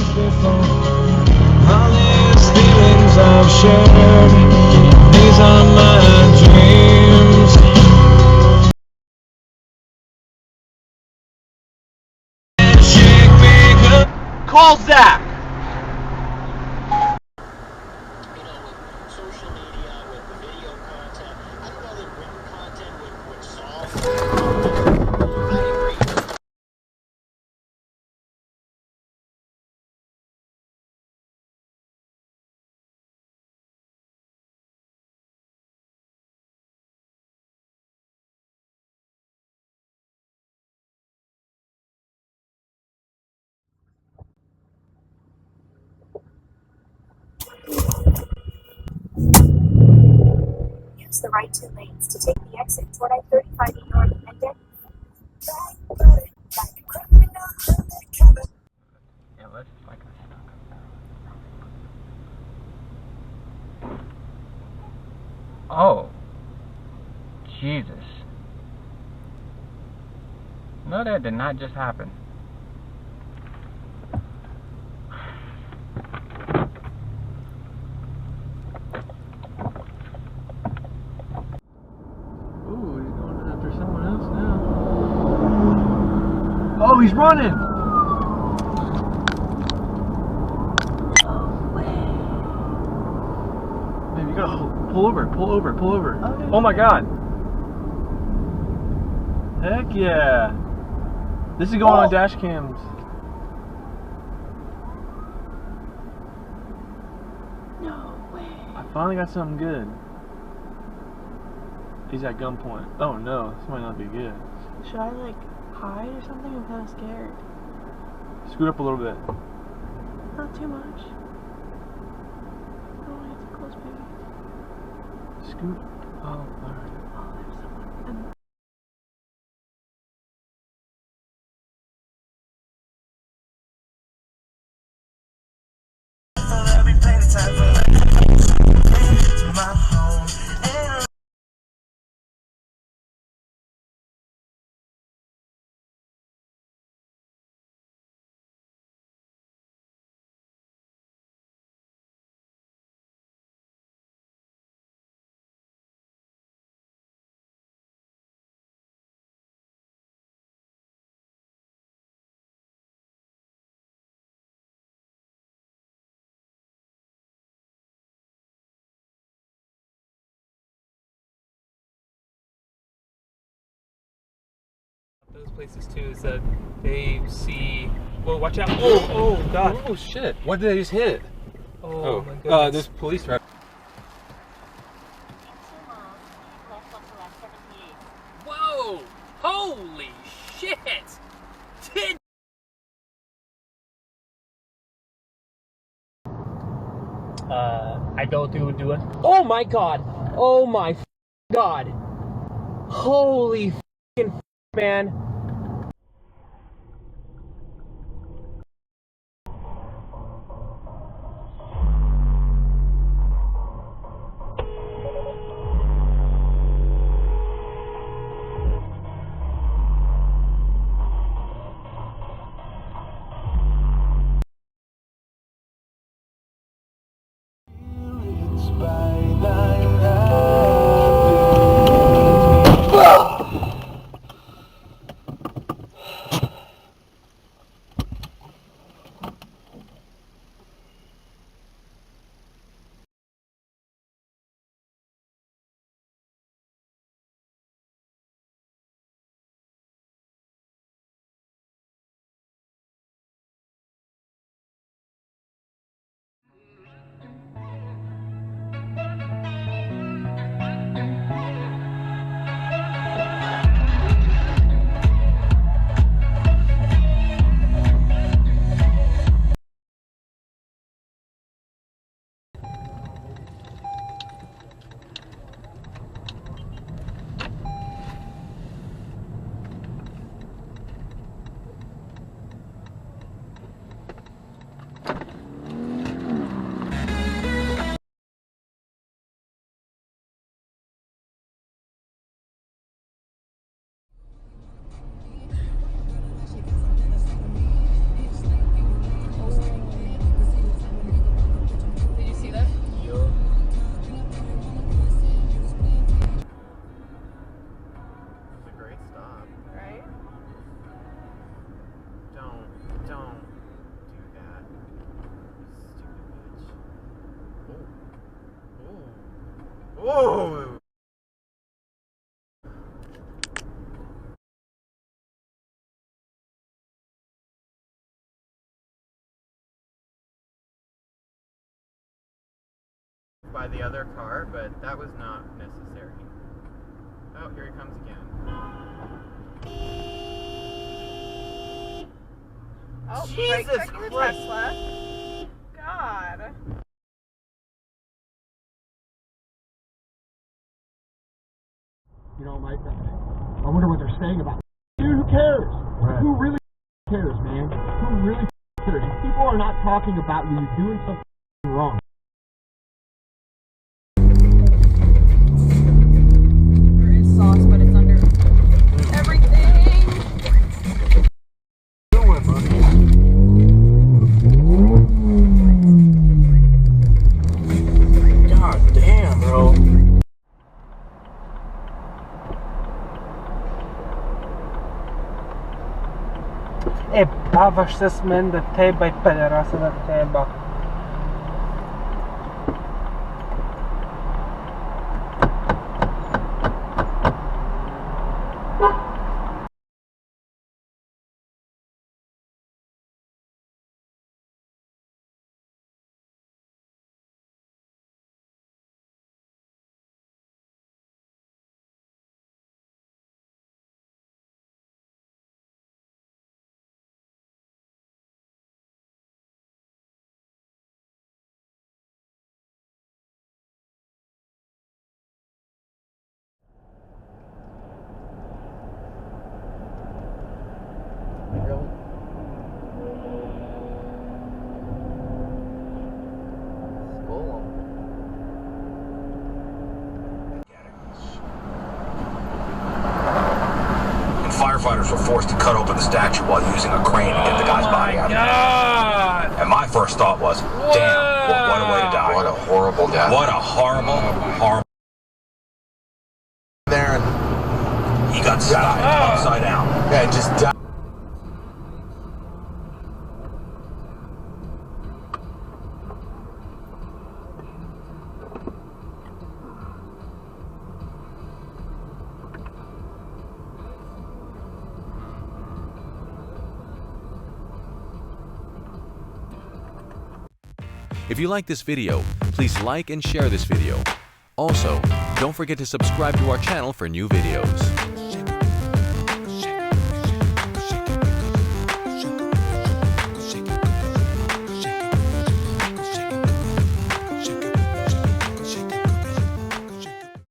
All these feelings I've shared, these are my dreams. Shake me up. Call Zach! Social media, with the video content, I don't know that written content would solve. I agree. Use the right 2 lanes to take the exit toward I-35 north and then. Yeah, let's like Oh. Jesus. No, that did not just happen. Ooh, he's going after someone else now. Oh, he's running! Man, you gotta pull over. Okay. Oh my god. Heck yeah. This is going on dash cams. No way. I finally got something good. He's at gunpoint. Oh no, this might not be good. Should I like hide or something? I'm kind of scared. Scoot up a little bit. Not too much. Oh, it's close, baby. Scoot. Oh, alright. Oh, there's someone. Those places too is that they see. Whoa, watch out! Oh god! Oh shit! What did I just hit? Oh my goodness! This police rep. Whoa! Holy shit! I don't do it. Oh my god! Oh my god! Holy man! Whoa! By the other car, but that was not necessary. Oh, here he comes again. Oh, Jesus right, checking the Christ. Tesla. God. You know, Mike, I wonder what they're saying about. Dude, who cares? Right. Who really cares, man? Who really cares? If people are not talking about you doing something wrong. There is sauce, but it's under everything. Doing, buddy. God damn, bro. Bawasz se smędę teba i pederasa da teba. Firefighters were forced to cut open the statue while using a crane to get the guy's body out. God! And my first thought was, damn, what a way to die. What a horrible death. What a horrible. There and He got side upside down. yeah, just died. If you like this video, please like and share this video. Also, don't forget to subscribe to our channel for new videos.